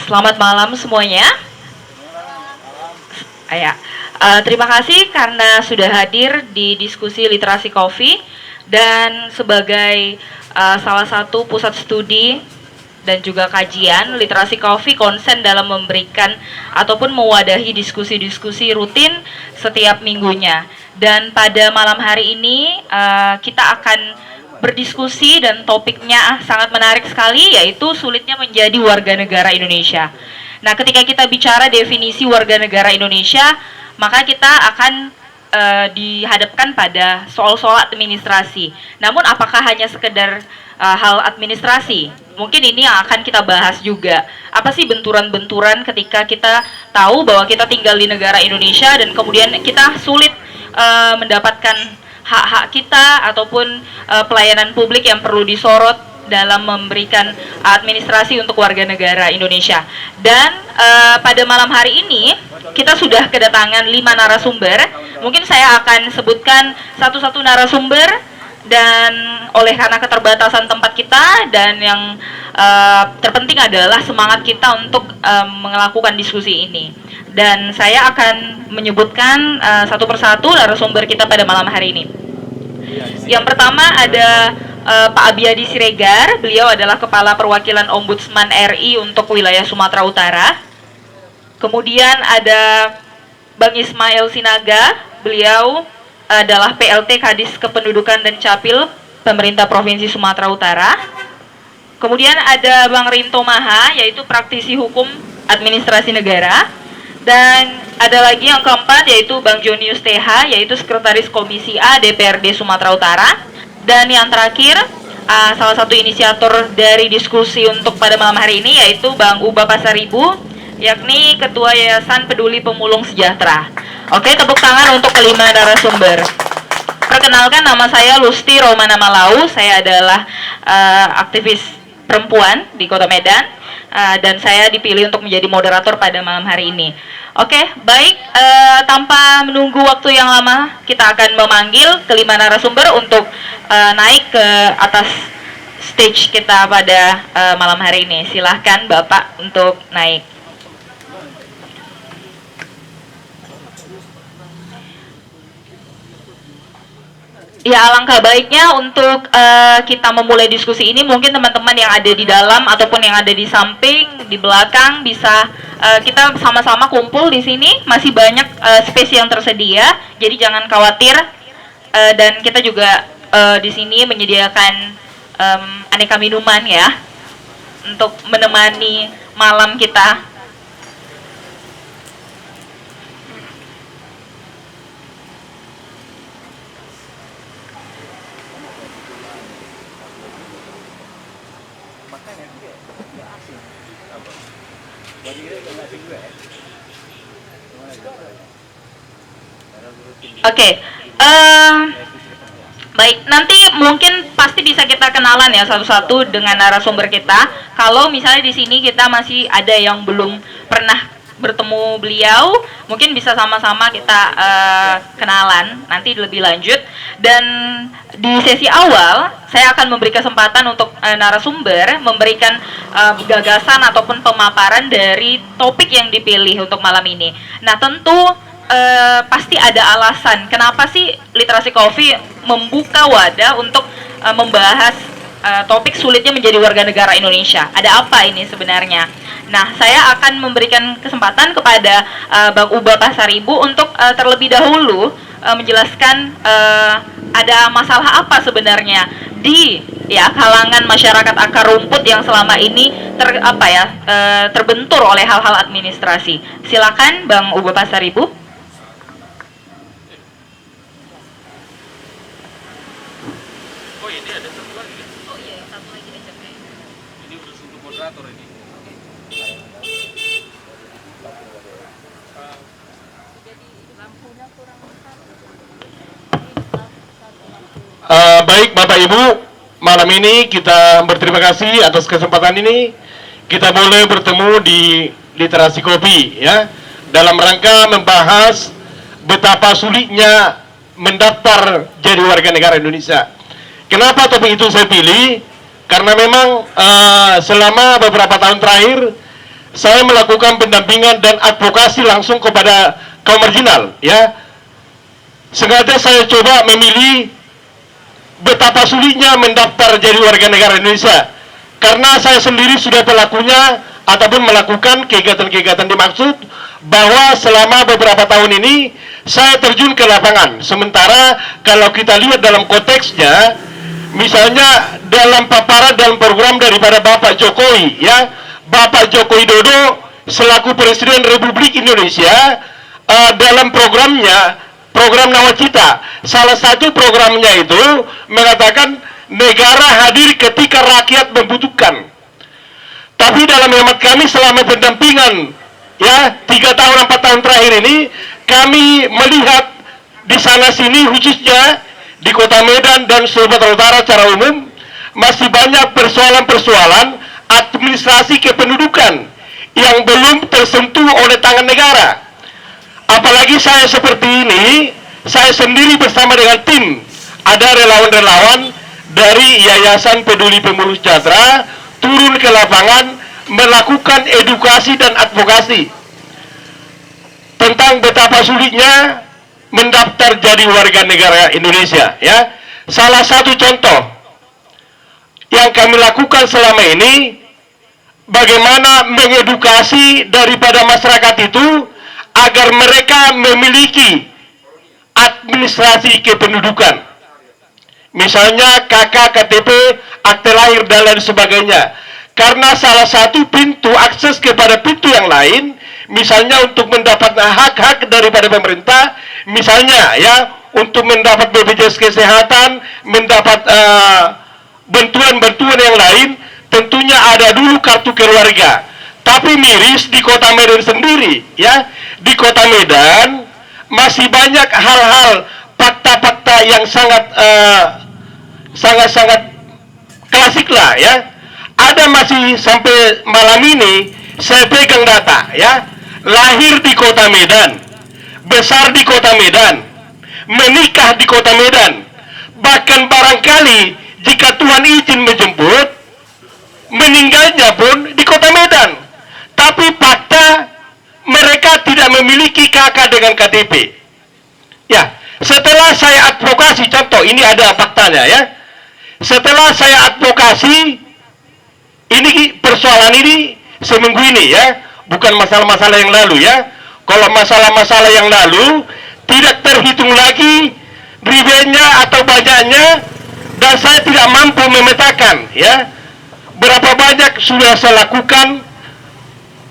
Selamat malam semuanya. Ya, terima kasih karena sudah hadir di diskusi literasi kopi dan sebagai salah satu pusat studi dan juga kajian literasi kopi konsen dalam memberikan ataupun mewadahi diskusi-diskusi rutin setiap minggunya. Dan pada malam hari ini kita akan berdiskusi dan topiknya sangat menarik sekali, yaitu sulitnya menjadi warga negara Indonesia. Nah, ketika kita bicara definisi warga negara Indonesia, maka kita akan dihadapkan pada soal-soal administrasi. Namun apakah hanya sekedar hal administrasi? Mungkin ini yang akan kita bahas juga. Apa sih benturan-benturan ketika kita tahu bahwa kita tinggal di negara Indonesia dan kemudian kita sulit mendapatkan hak-hak kita ataupun pelayanan publik yang perlu disorot dalam memberikan administrasi untuk warga negara Indonesia. Dan pada malam hari ini kita sudah kedatangan 5 narasumber. Mungkin saya akan sebutkan satu-satu narasumber, dan oleh karena keterbatasan tempat kita dan yang terpenting adalah semangat kita untuk melakukan diskusi ini. Dan saya akan menyebutkan satu persatu narasumber kita pada malam hari ini. Yang pertama ada Pak Abiyadi Siregar. Beliau adalah Kepala Perwakilan Ombudsman RI untuk wilayah Sumatera Utara. Kemudian ada Bang Ismail Sinaga. Beliau adalah PLT Kadis Kependudukan dan Capil Pemerintah Provinsi Sumatera Utara. Kemudian ada Bang Rinto Maha, yaitu praktisi hukum administrasi negara. Dan ada lagi yang keempat, yaitu Bang Jonius TH, yaitu Sekretaris Komisi A DPRD Sumatera Utara. Dan yang terakhir, salah satu inisiator dari diskusi untuk pada malam hari ini, yaitu Bang Uba Pasaribu, yakni Ketua Yayasan Peduli Pemulung Sejahtera. Oke, tepuk tangan untuk kelima narasumber. Perkenalkan, nama saya Lusti Romana Malau. Saya adalah aktivis perempuan di Kota Medan, dan saya dipilih untuk menjadi moderator pada malam hari ini. Oke, baik, tanpa menunggu waktu yang lama, kita akan memanggil kelima narasumber untuk naik ke atas stage kita pada malam hari ini. Silahkan Bapak untuk naik. Ya, alangkah baiknya untuk kita memulai diskusi ini, mungkin teman-teman yang ada di dalam ataupun yang ada di samping, di belakang bisa kita sama-sama kumpul di sini. Masih banyak space yang tersedia, jadi jangan khawatir. Dan kita juga di sini menyediakan aneka minuman ya untuk menemani malam kita. Oke, baik, nanti mungkin pasti bisa kita kenalan ya satu-satu dengan narasumber kita. Kalau misalnya di sini kita masih ada yang belum pernah bertemu beliau, mungkin bisa sama-sama kita kenalan nanti lebih lanjut. Dan di sesi awal saya akan memberi kesempatan untuk narasumber memberikan gagasan ataupun pemaparan dari topik yang dipilih untuk malam ini. Nah, tentu pasti ada alasan kenapa sih literasi kopi membuka wadah untuk membahas topik sulitnya menjadi warga negara Indonesia. Ada apa ini sebenarnya? Nah, saya akan memberikan kesempatan kepada Bang Uba Pasaribu untuk terlebih dahulu menjelaskan ada masalah apa sebenarnya di kalangan masyarakat akar rumput yang selama ini terbentur oleh hal-hal administrasi. Silakan Bang Uba Pasaribu. Baik Bapak Ibu, malam ini kita berterima kasih atas kesempatan ini. Kita boleh bertemu di literasi kopi ya, dalam rangka membahas betapa sulitnya mendaftar jadi warga negara Indonesia. Kenapa topik itu saya pilih? Karena memang selama beberapa tahun terakhir saya melakukan pendampingan dan advokasi langsung kepada kaum marginal, ya. Sengaja saya coba memilih betapa sulitnya mendaftar jadi warga negara Indonesia, karena saya sendiri sudah pelakunya ataupun melakukan kegiatan-kegiatan dimaksud, bahwa selama beberapa tahun ini saya terjun ke lapangan. Sementara kalau kita lihat dalam konteksnya, misalnya dalam paparan dalam program daripada Bapak Jokowi, ya, Bapak Joko Widodo selaku Presiden Republik Indonesia, dalam programnya, program Nawacita, salah satu programnya itu mengatakan negara hadir ketika rakyat membutuhkan. Tapi dalam hemat kami selama pendampingan, ya, 3 tahun 4 tahun terakhir ini, kami melihat di sana sini, khususnya di Kota Medan dan Sumatera Utara secara umum, masih banyak persoalan-persoalan administrasi kependudukan yang belum tersentuh oleh tangan negara. Apalagi saya seperti ini, saya sendiri bersama dengan tim, ada relawan-relawan dari Yayasan Peduli Pemulung Sejahtera turun ke lapangan melakukan edukasi dan advokasi tentang betapa sulitnya mendaftar jadi warga negara Indonesia, ya. Salah satu contoh yang kami lakukan selama ini, bagaimana mengedukasi daripada masyarakat itu agar mereka memiliki administrasi kependudukan, misalnya KK, KTP, akte lahir dan lain sebagainya. Karena salah satu pintu akses kepada pintu yang lain, misalnya untuk mendapat hak-hak daripada pemerintah, misalnya, ya, untuk mendapat BPJS Kesehatan, mendapat bantuan-bantuan yang lain, tentunya ada dulu kartu keluarga. Tapi miris di Kota Medan sendiri, ya, di Kota Medan masih banyak hal-hal, fakta-fakta yang sangat klasik lah, ya. Ada masih sampai malam ini saya pegang data, ya, lahir di Kota Medan, besar di Kota Medan, menikah di Kota Medan, bahkan barangkali jika Tuhan izin menjemput, meninggalnya pun di Kota Medan. Tapi fakta mereka tidak memiliki KK dengan KTP. Ya, setelah saya advokasi, contoh ini ada faktanya, ya. Setelah saya advokasi, ini persoalan ini seminggu ini, ya, bukan masalah-masalah yang lalu, ya. Kalau masalah-masalah yang lalu tidak terhitung lagi ribetnya atau banyaknya, dan saya tidak mampu memetakan, ya, berapa banyak sudah saya lakukan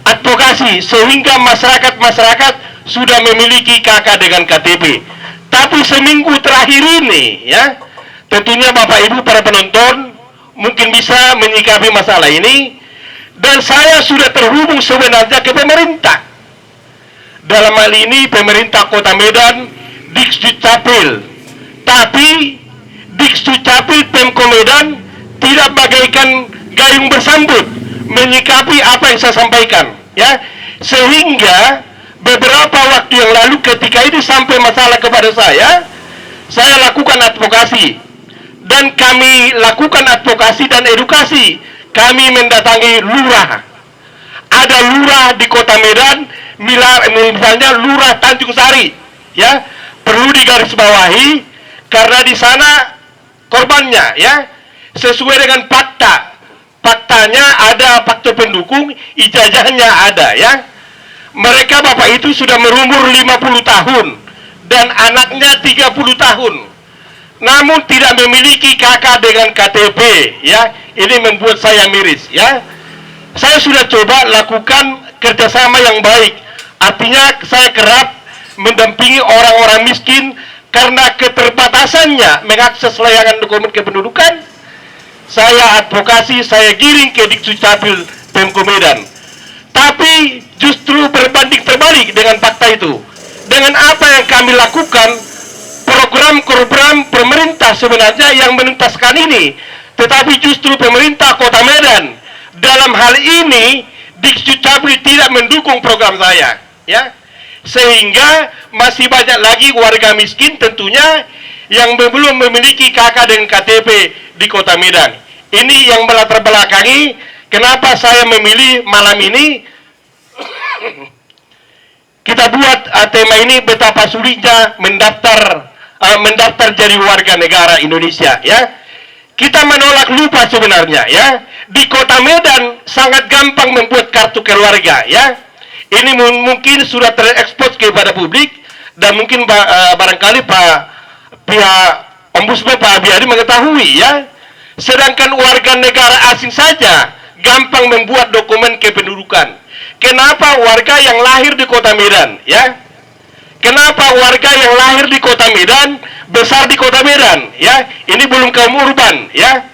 advokasi sehingga masyarakat sudah memiliki KK dengan KTP. Tapi seminggu terakhir ini, ya, tentunya Bapak Ibu para penonton mungkin bisa menyikapi masalah ini, dan saya sudah terhubung sebenarnya ke pemerintah. Dalam hal ini pemerintah Kota Medan, Dikcapil, tapi Dikcapil Pemko Medan tidak bagaikan gayung bersambut menyikapi apa yang saya sampaikan, ya. Sehingga beberapa waktu yang lalu ketika ini sampai masalah kepada saya lakukan advokasi, dan kami lakukan advokasi dan edukasi. Kami mendatangi lurah, ada lurah di Kota Medan, misalnya lurah Tanjung Sari, ya, perlu digarisbawahi karena di sana korbannya, ya, sesuai dengan faktanya ada faktor pendukung, ijazahnya ada, ya. Mereka Bapak itu sudah berumur 50 tahun dan anaknya 30 tahun, namun tidak memiliki KK dengan KTP, ya. Ini membuat saya miris, ya. Saya sudah coba lakukan kerjasama yang baik, artinya saya kerap mendampingi orang-orang miskin karena keterbatasannya mengakses layanan dokumen kependudukan. Saya advokasi, saya giring ke Dikcapil Pemko Medan. Tapi justru berbanding terbalik dengan fakta itu. Dengan apa yang kami lakukan, program-program pemerintah sebenarnya yang menuntaskan ini, tetapi justru pemerintah Kota Medan dalam hal ini Dikcapil tidak mendukung program saya, ya. Sehingga masih banyak lagi warga miskin tentunya yang belum memiliki KK dan KTP di Kota Medan. Ini yang melatar belakangi kenapa saya memilih malam ini kita buat tema ini betapa sulitnya mendaftar jadi warga negara Indonesia, ya. Kita menolak lupa sebenarnya, ya. Di Kota Medan sangat gampang membuat kartu keluarga, ya. Ini mungkin sudah terekspos kepada publik dan mungkin barangkali pihak Ombudsman Pak Abiadi mengetahui, ya. Sedangkan warga negara asing saja gampang membuat dokumen kependudukan. Kenapa warga yang lahir di Kota Medan, ya? Kenapa warga yang lahir di Kota Medan, besar di Kota Medan, ya? Ini belum kaum urban, ya?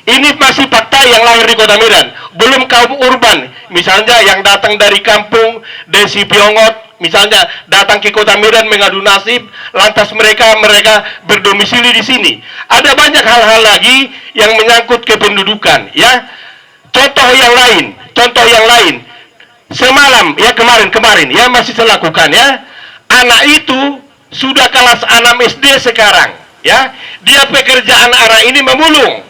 Ini masih fakta yang lahir di Kota Medan, belum kaum urban. Misalnya yang datang dari kampung Desi Piongot, misalnya datang ke Kota Medan mengadu nasib, lantas mereka berdomisili di sini. Ada banyak hal-hal lagi yang menyangkut kependudukan, ya. Contoh yang lain. Semalam, ya kemarin, ya masih saya lakukan, ya. Anak itu sudah kelas 6 SD sekarang, ya. Dia pekerjaan anak ini memulung.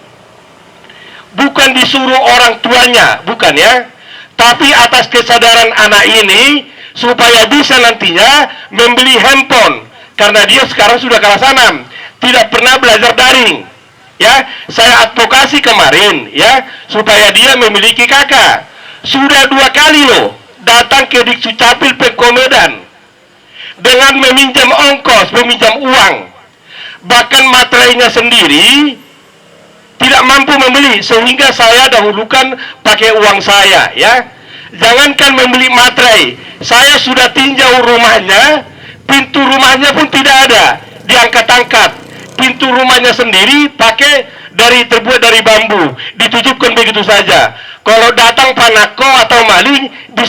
Bukan disuruh orang tuanya, bukan, ya. Tapi atas kesadaran anak ini supaya bisa nantinya membeli handphone karena dia sekarang sudah kelas 6, tidak pernah belajar daring, ya. Saya advokasi kemarin, ya, supaya dia memiliki kakak. Sudah 2 kali loh datang ke Diksucapil Pemko Medan dengan meminjam ongkos, meminjam uang, bahkan materainya sendiri tidak mampu membeli, sehingga saya dahulukan pakai uang saya, ya. Jangankan membeli materai, saya sudah tinjau rumahnya, pintu rumahnya pun tidak ada, diangkat-angkat. Pintu rumahnya sendiri terbuat dari bambu, ditutupkan begitu saja. Kalau datang panako atau maling, bisa